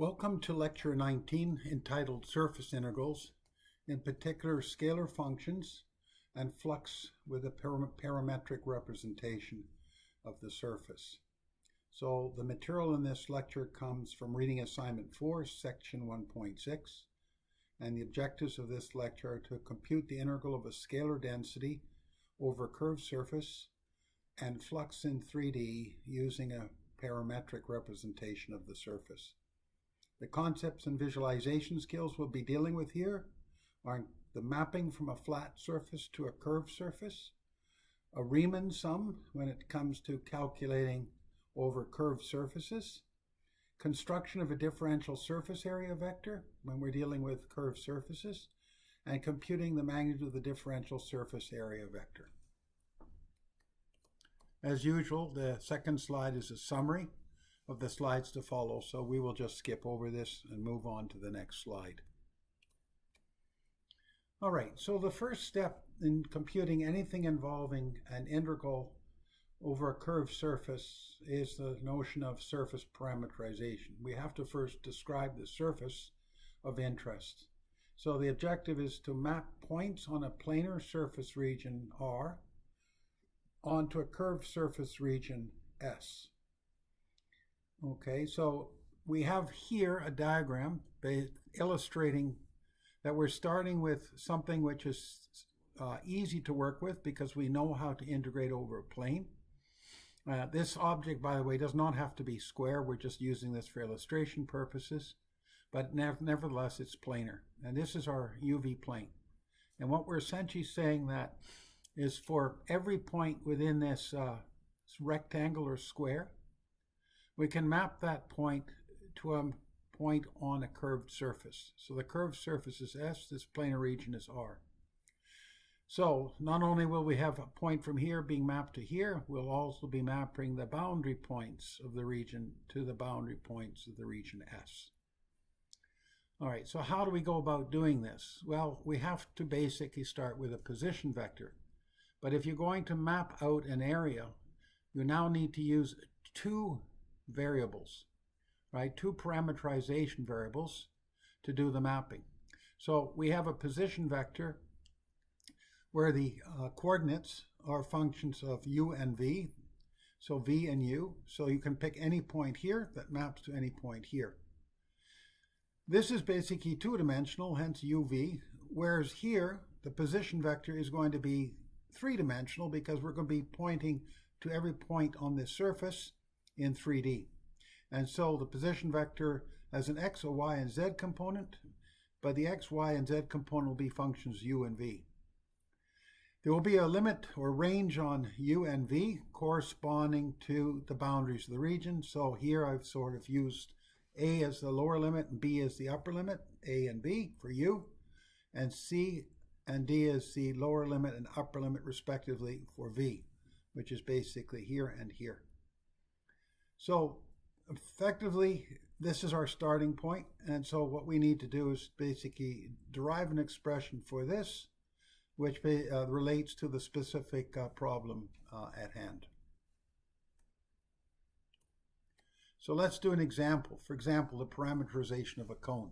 Welcome to Lecture 19, entitled Surface Integrals, in particular scalar functions and flux with a parametric representation of the surface. So the material in this lecture comes from Reading Assignment 4, Section 1.6, and the objectives of this lecture are to compute the integral of a scalar density over a curved surface and flux in 3D using a parametric representation of the surface. The concepts and visualization skills we'll be dealing with here are the mapping from a flat surface to a curved surface, a Riemann sum when it comes to calculating over curved surfaces, construction of a differential surface area vector when we're dealing with curved surfaces, and computing the magnitude of the differential surface area vector. As usual, the second slide is a summary of the slides to follow, so we will just skip over this and move on to the next slide. All right, so the first step in computing anything involving an integral over a curved surface is the notion of surface parameterization. We have to first describe the surface of interest. So the objective is to map points on a planar surface region R onto a curved surface region S. Okay, so we have here a diagram illustrating that we're starting with something which is easy to work with because we know how to integrate over a plane. This object, by the way, does not have to be square. We're just using this for illustration purposes, but nevertheless, it's planar. And this is our UV plane. And what we're essentially saying that is for every point within this rectangle or square, we can map that point to a point on a curved surface. So the curved surface is S, this planar region is R. So not only will we have a point from here being mapped to here, we'll also be mapping the boundary points of the region to the boundary points of the region S. All right, so how do we go about doing this? Well, we have to basically start with a position vector. But if you're going to map out an area, you now need to use two variables, right? Two parameterization variables to do the mapping. So we have a position vector where the coordinates are functions of u and v, so v and u. So you can pick any point here that maps to any point here. This is basically two-dimensional, hence uv, whereas here the position vector is going to be three-dimensional because we're going to be pointing to every point on this surface in 3D. And so the position vector has an x, a y, and z component, but the x, y, and z component will be functions u and v. There will be a limit or range on u and v corresponding to the boundaries of the region. So here I've sort of used a as the lower limit and b as the upper limit, a and b for u, and c and d as the lower limit and upper limit respectively for v, which is basically here and here. So effectively, this is our starting point, and so what we need to do is basically derive an expression for this, which relates to the specific problem at hand. So let's do an example. For example, the parameterization of a cone.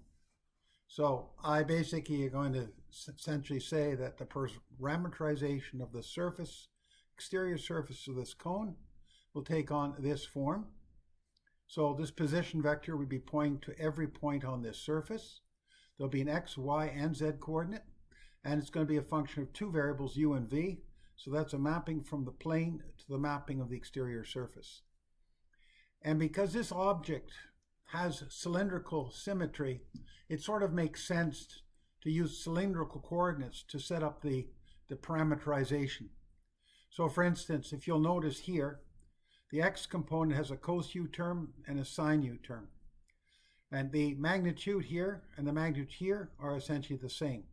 So I basically are going to essentially say that the parameterization of the surface, exterior surface of this cone will take on this form. So this position vector would be pointing to every point on this surface. There'll be an x, y, and z coordinate, and it's going to be a function of two variables, u and v. So that's a mapping from the plane to the mapping of the exterior surface. And because this object has cylindrical symmetry, it sort of makes sense to use cylindrical coordinates to set up the parameterization. So for instance, if you'll notice here, the x component has a cos u term and a sin u term. And the magnitude here and the magnitude here are essentially the same.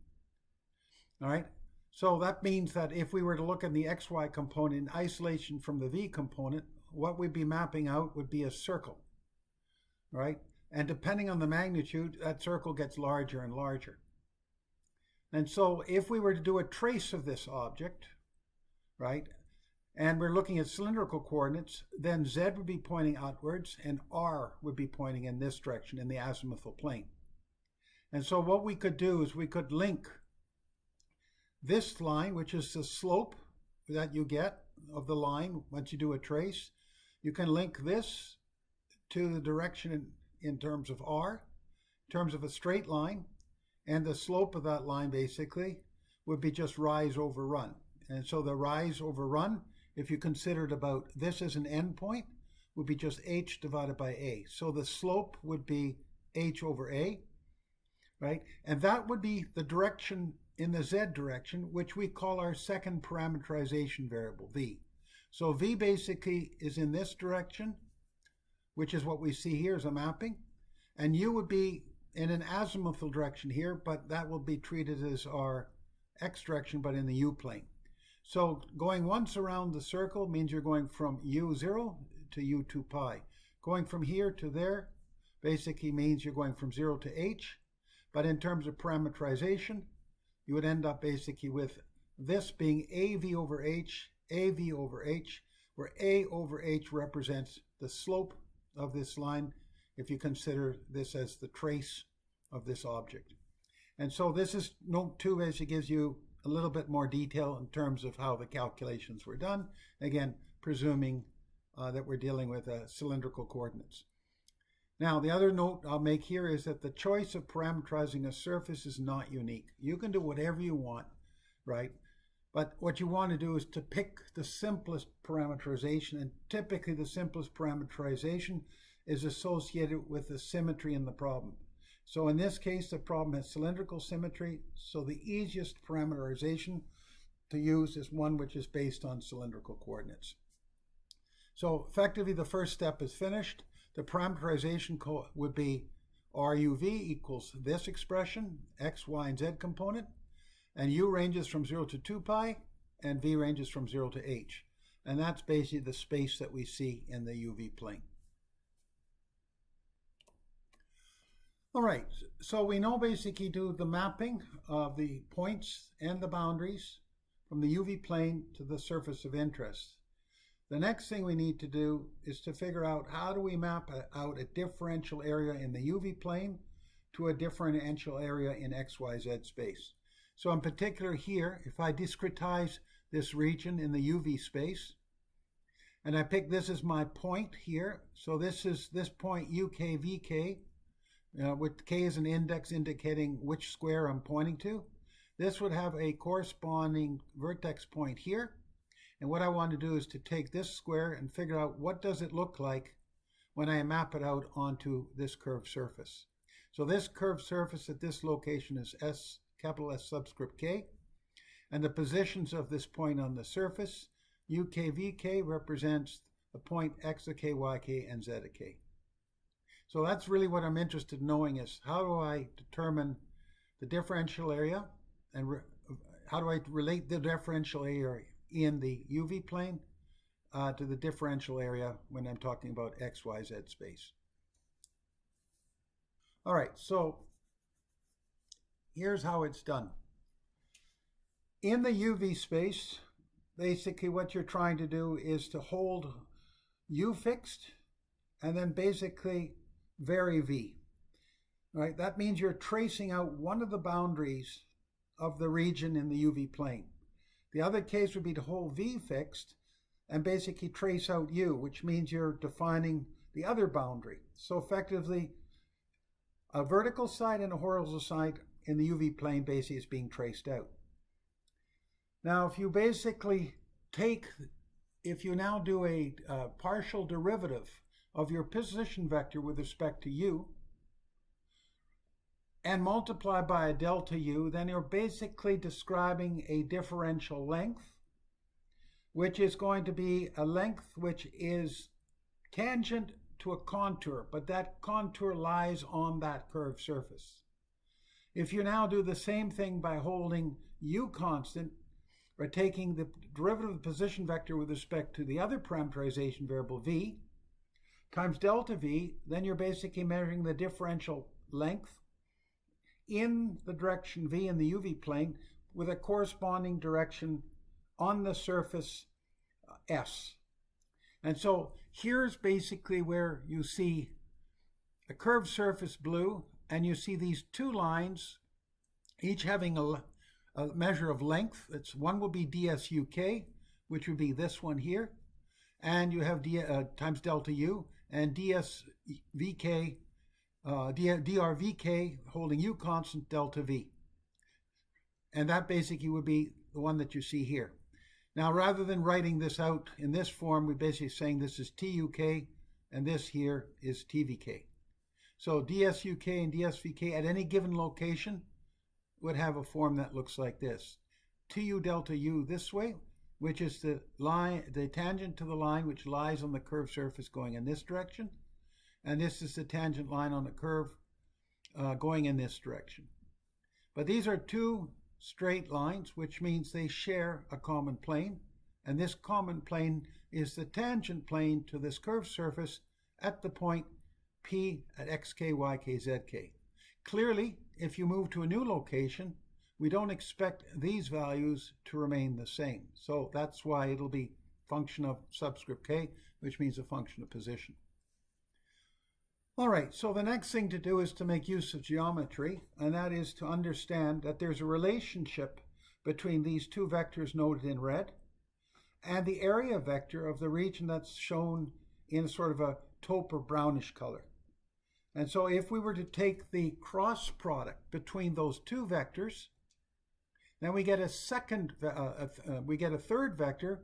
All right, so that means that if we were to look at the xy component in isolation from the v component, what we'd be mapping out would be a circle, right? And depending on the magnitude, that circle gets larger and larger. And so if we were to do a trace of this object, right, and we're looking at cylindrical coordinates, then Z would be pointing outwards and R would be pointing in this direction in the azimuthal plane. And so what we could do is we could link this line, which is the slope that you get of the line once you do a trace. You can link this to the direction in terms of R, in terms of a straight line, and the slope of that line basically would be just rise over run. And so the rise over run, if you considered about this as an endpoint, would be just h divided by a. So the slope would be h over a, right? And that would be the direction in the z direction, which we call our second parameterization variable, v. So v basically is in this direction, which is what we see here as a mapping. And u would be in an azimuthal direction here, but that will be treated as our x direction, but in the u plane. So going once around the circle means you're going from u0 to u2 pi. Going from here to there basically means you're going from 0 to h. But in terms of parameterization, you would end up basically with this being AV over H, AV over H, where A over H represents the slope of this line if you consider this as the trace of this object. And so this is note 2 basically gives you a little bit more detail in terms of how the calculations were done. Again, presuming that we're dealing with cylindrical coordinates. Now, the other note I'll make here is that the choice of parameterizing a surface is not unique. You can do whatever you want, right? But what you want to do is to pick the simplest parameterization, and typically the simplest parameterization is associated with the symmetry in the problem. So in this case, the problem has cylindrical symmetry, so the easiest parameterization to use is one which is based on cylindrical coordinates. So effectively, the first step is finished. The parameterization would be RUV equals this expression, x, y, and z component, and u ranges from 0 to 2 pi, and v ranges from 0 to h. And that's basically the space that we see in the UV plane. All right, so we know basically do the mapping of the points and the boundaries from the UV plane to the surface of interest. The next thing we need to do is to figure out how do we map out a differential area in the UV plane to a differential area in XYZ space. So in particular here, if I discretize this region in the UV space, and I pick this as my point here, so this is this point UK, VK, with K as an index indicating which square I'm pointing to. This would have a corresponding vertex point here. And what I want to do is to take this square and figure out what does it look like when I map it out onto this curved surface. So this curved surface at this location is S, capital S subscript K. And the positions of this point on the surface, UK, VK represents the point X of K, Y, K, and Z of K. So that's really what I'm interested in knowing is how do I determine the differential area and how do I relate the differential area in the UV plane to the differential area when I'm talking about XYZ space. All right, so here's how it's done. In the UV space, basically what you're trying to do is to hold U fixed and then basically vary V. All right, that means you're tracing out one of the boundaries of the region in the UV plane. The other case would be to hold V fixed and basically trace out U, which means you're defining the other boundary. So effectively, a vertical side and a horizontal side in the UV plane basically is being traced out. Now, if you basically if you now do a partial derivative of your position vector with respect to U, and multiply by a delta U, then you're basically describing a differential length, which is going to be a length which is tangent to a contour, but that contour lies on that curved surface. If you now do the same thing by holding U constant, or taking the derivative of the position vector with respect to the other parameterization variable V, times delta V, then you're basically measuring the differential length in the direction V in the UV plane with a corresponding direction on the surface S. And so here's basically where you see a curved surface blue, and you see these two lines, each having a measure of length. One will be dsuk, which would be this one here, and you have times delta u, and dsvk, drvk holding u constant delta v. And that basically would be the one that you see here. Now, rather than writing this out in this form, we're basically saying this is tuk, and this here is tvk. So dsuk and dsvk at any given location would have a form that looks like this. Tu delta u this way, which is the tangent to the line which lies on the curved surface going in this direction, and this is the tangent line on the curve going in this direction. But these are two straight lines, which means they share a common plane, and this common plane is the tangent plane to this curved surface at the point P at xk, yk, zk. Clearly, if you move to a new location, we don't expect these values to remain the same. So that's why it'll be function of subscript k, which means a function of position. All right, so the next thing to do is to make use of geometry, and that is to understand that there's a relationship between these two vectors noted in red and the area vector of the region that's shown in sort of a taupe or brownish color. And so if we were to take the cross product between those two vectors, then we get a third vector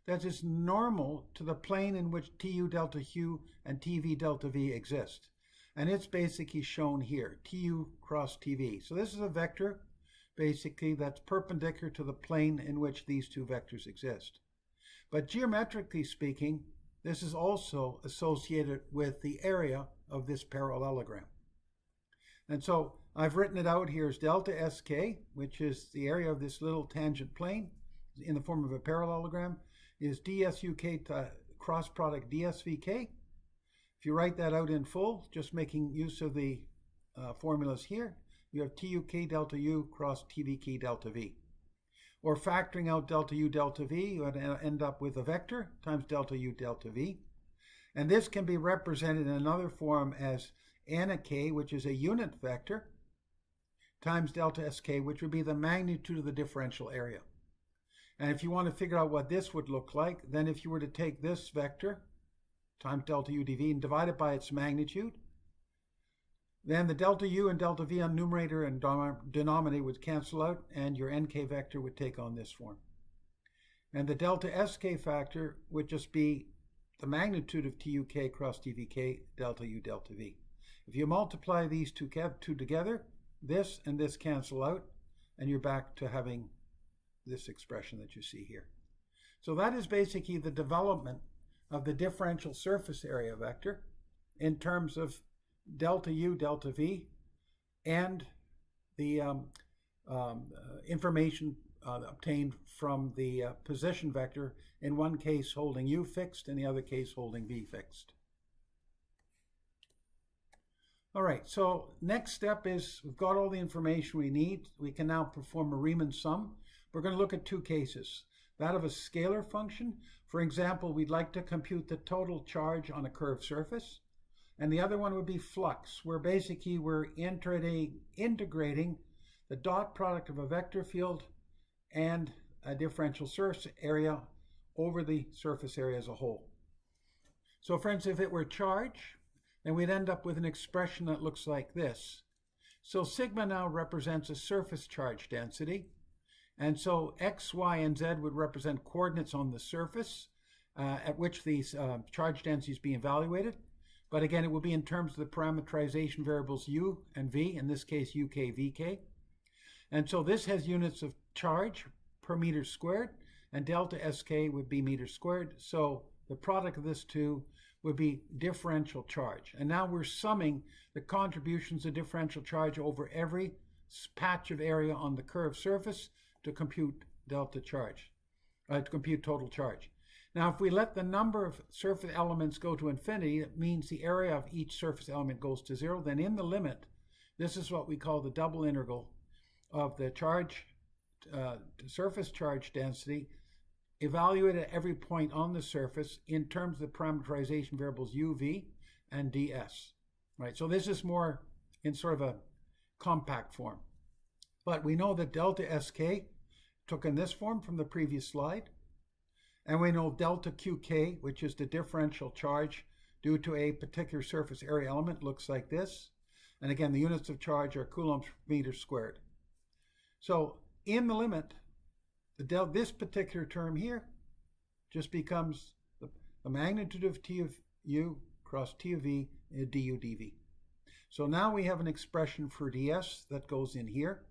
that is normal to the plane in which tu delta q and tv delta v exist. And it's basically shown here, tu cross tv. So this is a vector basically that's perpendicular to the plane in which these two vectors exist. But geometrically speaking, this is also associated with the area of this parallelogram. And so I've written it out here as delta sk, which is the area of this little tangent plane in the form of a parallelogram, is dsuk to cross product dsvk. If you write that out in full, just making use of the formulas here, you have tuk delta u cross tvk delta v. Or factoring out delta u delta v, you would end up with a vector times delta u delta v. And this can be represented in another form as k, which is a unit vector, times delta sk, which would be the magnitude of the differential area. And if you want to figure out what this would look like, then if you were to take this vector times delta u dv and divide it by its magnitude, then the delta u and delta v on numerator and denominator would cancel out, and your nk vector would take on this form. And the delta sk factor would just be the magnitude of tuk cross tvk delta u delta v. If you multiply these two together, this and this cancel out, and you're back to having this expression that you see here. So that is basically the development of the differential surface area vector in terms of delta u delta v and the information obtained from the position vector, in one case holding u fixed, in the other case holding v fixed. All right, so next step is we've got all the information we need. We can now perform a Riemann sum. We're going to look at two cases. That of a scalar function. For example, we'd like to compute the total charge on a curved surface. And the other one would be flux, where basically we're integrating the dot product of a vector field and a differential surface area over the surface area as a whole. So for instance, if it were charge, then we'd end up with an expression that looks like this. So sigma now represents a surface charge density. And so x, y, and z would represent coordinates on the surface at which these charge densities be evaluated. But again, it will be in terms of the parameterization variables u and v, in this case uk, vk. And so this has units of charge per meter squared, and delta sk would be meters squared. So the product of this two would be differential charge. And now we're summing the contributions of differential charge over every patch of area on the curved surface to compute delta charge, to compute total charge. Now, if we let the number of surface elements go to infinity, it means the area of each surface element goes to 0. Then in the limit, this is what we call the double integral of the charge, surface charge density evaluate at every point on the surface in terms of the parameterization variables u, v, and ds. Right, so this is more in sort of a compact form. But we know that delta sk took in this form from the previous slide. And we know delta qk, which is the differential charge due to a particular surface area element, looks like this. And again, the units of charge are coulombs per meter squared. So in the limit, this particular term here just becomes the magnitude of T of u cross T of v du dv. So now we have an expression for ds that goes in here.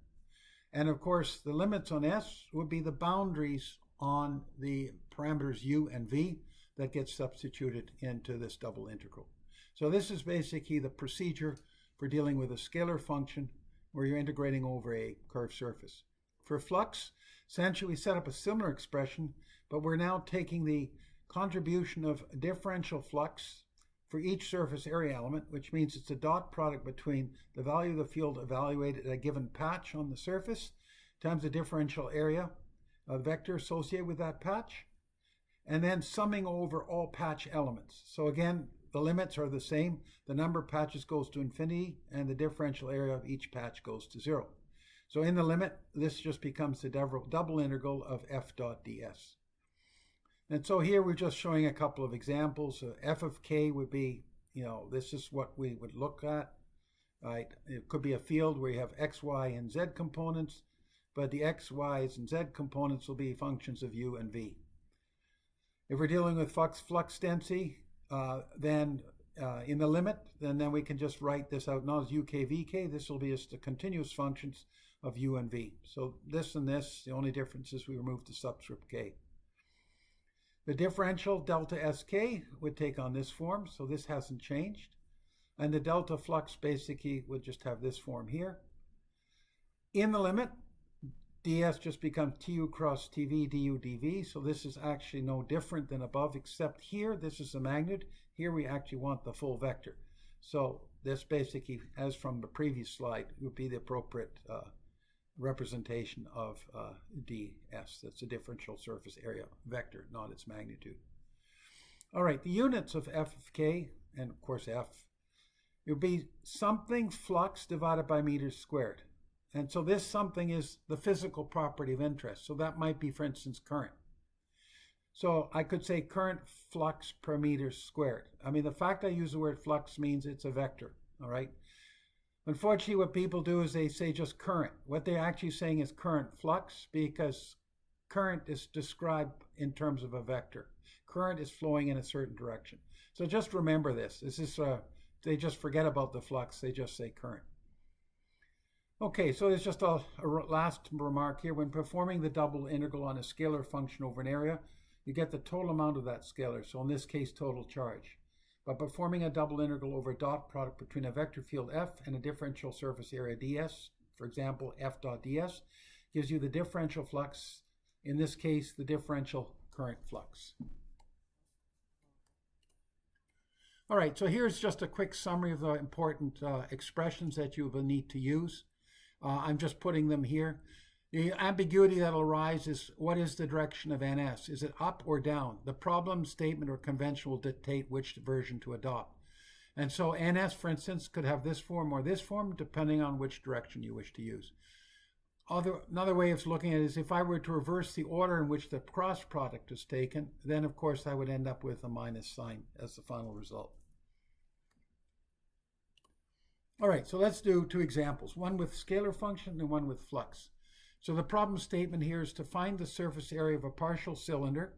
And of course, the limits on s would be the boundaries on the parameters u and v that get substituted into this double integral. So this is basically the procedure for dealing with a scalar function where you're integrating over a curved surface. For flux, essentially we set up a similar expression, but we're now taking the contribution of differential flux for each surface area element, which means it's a dot product between the value of the field evaluated at a given patch on the surface times the differential area vector associated with that patch, and then summing over all patch elements. So again, the limits are the same. The number of patches goes to infinity, and the differential area of each patch goes to 0. So in the limit, this just becomes the double integral of f dot ds. And so here we're just showing a couple of examples. F of k would be, this is what we would look at. Right? It could be a field where you have x, y, and z components, but the x, y's, and z components will be functions of u and v. If we're dealing with flux density, then in the limit, then we can just write this out not as uk, vk. This will be just the continuous functions of u and v. So this and this, the only difference is we remove the subscript k. The differential delta sk would take on this form, so this hasn't changed. And the delta flux basically would just have this form here. In the limit, ds just becomes tu cross tv du dv, so this is actually no different than above, except here, this is the magnitude. Here we actually want the full vector. So this basically, as from the previous slide, would be the appropriate representation of ds. That's a differential surface area vector, not its magnitude. All right, the units of f of k, and of course f, it would be something flux divided by meters squared. And so this something is the physical property of interest. So that might be, for instance, current. So I could say current flux per meter squared. I mean, the fact I use the word flux means it's a vector, all right? Unfortunately, what people do is they say just current. What they're actually saying is current flux, because current is described in terms of a vector. Current is flowing in a certain direction. So just remember this. This is, they just forget about the flux. They just say current. Okay, so there's just a last remark here. When performing the double integral on a scalar function over an area, you get the total amount of that scalar. So in this case, total charge. By performing a double integral over a dot product between a vector field f and a differential surface area ds, for example, f dot ds, gives you the differential flux, in this case, the differential current flux. All right, so here's just a quick summary of the important expressions that you will need to use. I'm just putting them here. The ambiguity that will arise is, what is the direction of ns? Is it up or down? The problem statement or convention will dictate which version to adopt. And so ns, for instance, could have this form or this form, depending on which direction you wish to use. Another way of looking at it is, if I were to reverse the order in which the cross product is taken, then of course I would end up with a minus sign as the final result. All right, so let's do two examples, one with scalar function and one with flux. So the problem statement here is to find the surface area of a partial cylinder,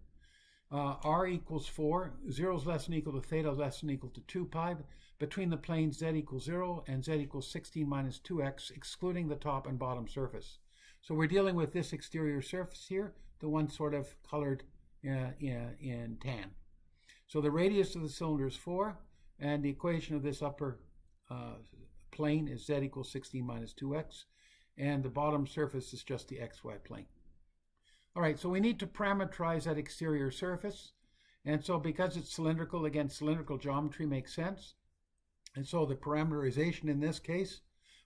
r equals 4, 0 is less than or equal to theta less than or equal to 2 pi, between the planes z equals 0 and z equals 16 minus 2x, excluding the top and bottom surface. So we're dealing with this exterior surface here, the one sort of colored in tan. So the radius of the cylinder is 4, and the equation of this upper plane is z equals 16 minus 2x, and the bottom surface is just the xy plane. All right, so we need to parameterize that exterior surface, and so because it's cylindrical, again, cylindrical geometry makes sense, and so the parameterization in this case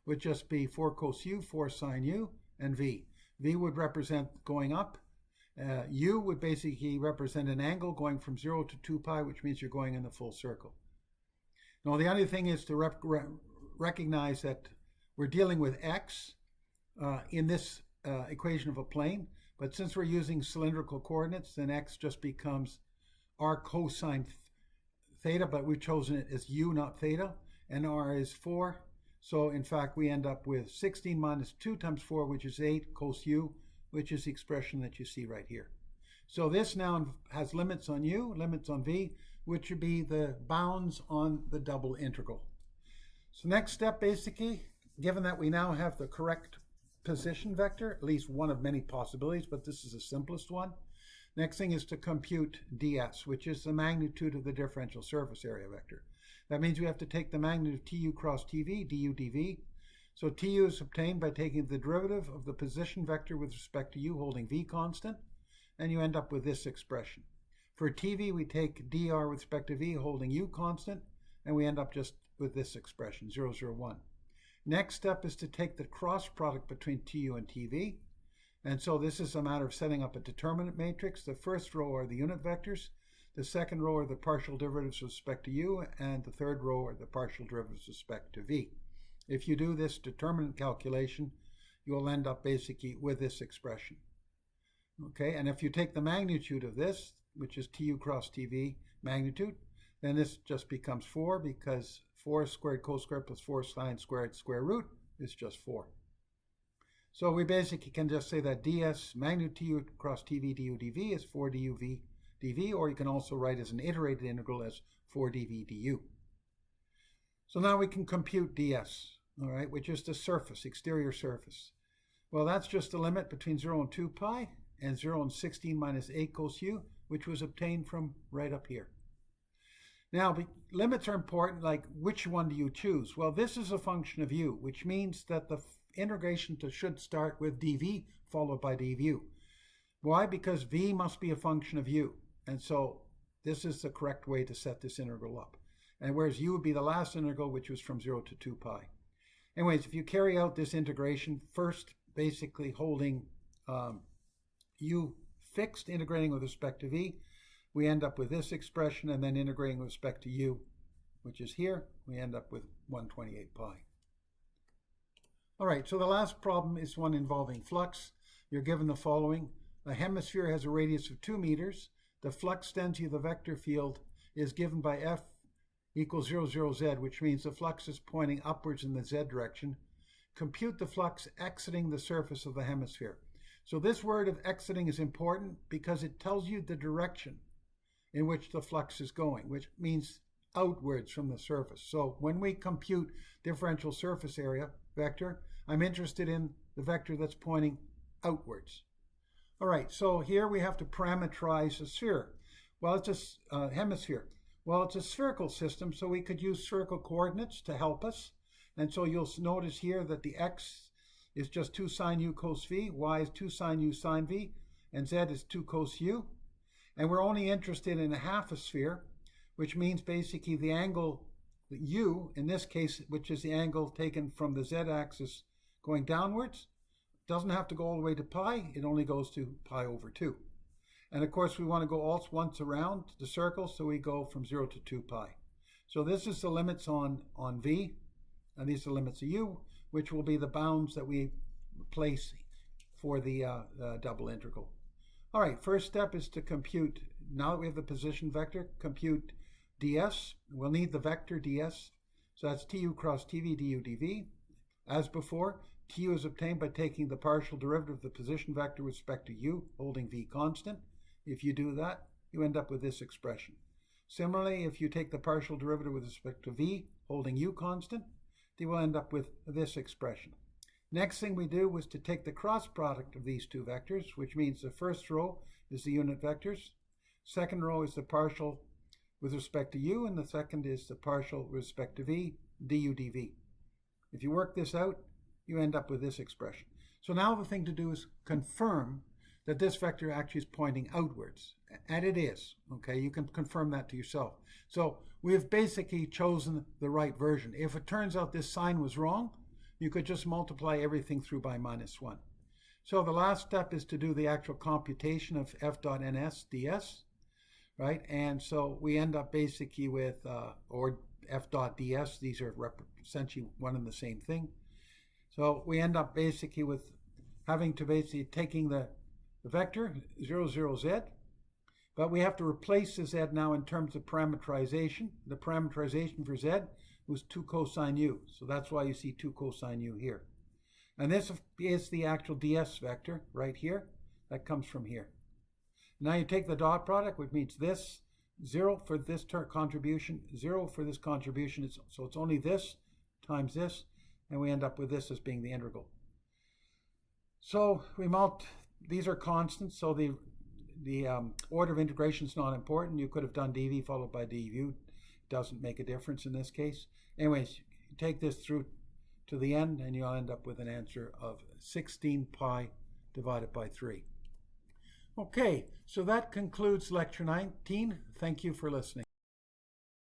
would just be 4 cos u, 4 sine u, and v. V would represent going up, U would basically represent an angle going from 0 to 2 pi, which means you're going in the full circle. Now, the other thing is to recognize that we're dealing with x in this equation of a plane, but since we're using cylindrical coordinates, then x just becomes r cosine theta, but we've chosen it as u, not theta, and r is 4. So, in fact, we end up with 16 minus 2 times 4, which is 8 cos u, which is the expression that you see right here. So this now has limits on u, limits on v, which would be the bounds on the double integral. So next step, basically, given that we now have the correct position vector, at least one of many possibilities, but this is the simplest one. Next thing is to compute ds, which is the magnitude of the differential surface area vector. That means we have to take the magnitude of tu cross tv, du dv. So tu is obtained by taking the derivative of the position vector with respect to u, holding v constant, and you end up with this expression. For tv, we take dr with respect to v, holding u constant, and we end up just with this expression, 0, 0, 1. Next step is to take the cross product between tu and tv, and so this is a matter of setting up a determinant matrix. The first row are the unit vectors, the second row are the partial derivatives with respect to u, and the third row are the partial derivatives with respect to v. If you do this determinant calculation, you'll end up basically with this expression. Okay, and if you take the magnitude of this, which is tu cross tv magnitude, then this just becomes 4, because 4 squared cos squared plus 4 sine squared square root is just 4. So we basically can just say that ds magnitude tu cross tv du dv is 4 du v dv, or you can also write as an iterated integral as 4 dv du. So now we can compute ds, all right, which is the surface, exterior surface. Well, that's just the limit between 0 and 2 pi, and 0 and 16 minus 8 cos u, which was obtained from right up here. Now, limits are important, like which one do you choose? Well, this is a function of u, which means that the integration should start with dv followed by dvu. Why? Because v must be a function of u, and so this is the correct way to set this integral up. And whereas u would be the last integral, which was from 0 to 2 pi. Anyways, if you carry out this integration, first basically holding u fixed, integrating with respect to v, we end up with this expression, and then integrating with respect to u, which is here, we end up with 128 pi. All right, so the last problem is one involving flux. You're given the following. A hemisphere has a radius of 2 meters. The flux density of the vector field is given by F equals 0, 0, z, which means the flux is pointing upwards in the z direction. Compute the flux exiting the surface of the hemisphere. So this word of exiting is important because it tells you the direction in which the flux is going, which means outwards from the surface. So when we compute differential surface area vector, I'm interested in the vector that's pointing outwards. All right, so here we have to parameterize a sphere. Well, it's a hemisphere. Well, it's a spherical system, so we could use spherical coordinates to help us. And so you'll notice here that the x is just 2 sine u cos v, y is 2 sine u sine v, and z is 2 cos u. And we're only interested in a half a sphere, which means basically the angle u, in this case, which is the angle taken from the z-axis going downwards, doesn't have to go all the way to pi, it only goes to pi over 2. And of course we want to go once around the circle, so we go from 0 to 2 pi. So this is the limits on v, and these are the limits of u, which will be the bounds that we place for the double integral. All right, first step is to compute, now that we have the position vector, compute ds. We'll need the vector ds, so that's tu cross tv du dv. As before, tu is obtained by taking the partial derivative of the position vector with respect to u, holding v constant. If you do that, you end up with this expression. Similarly, if you take the partial derivative with respect to v, holding u constant, you will end up with this expression. Next thing we do was to take the cross product of these two vectors, which means the first row is the unit vectors, second row is the partial with respect to u, and the second is the partial with respect to v, du dv. If you work this out, you end up with this expression. So now the thing to do is confirm that this vector actually is pointing outwards, and it is. Okay, you can confirm that to yourself. So we've basically chosen the right version. If it turns out this sign was wrong, you could just multiply everything through by -1. So the last step is to do the actual computation of f dot ns ds, right? And so we end up basically with, or f dot ds, these are essentially one and the same thing. So we end up basically with having to basically taking the vector 0, 0, z, but we have to replace the z now in terms of parameterization. The parameterization for z was 2 cosine u, so that's why you see 2 cosine u here. And this is the actual ds vector right here. That comes from here. Now you take the dot product, which means this, 0 for this contribution, 0 for this contribution. So it's only this times this, and we end up with this as being the integral. So these are constants, so the order of integration is not important. You could have done dv followed by du. It doesn't make a difference in this case. Anyways, you take this through to the end, and you'll end up with an answer of 16 pi divided by 3. Okay, so that concludes lecture 19. Thank you for listening.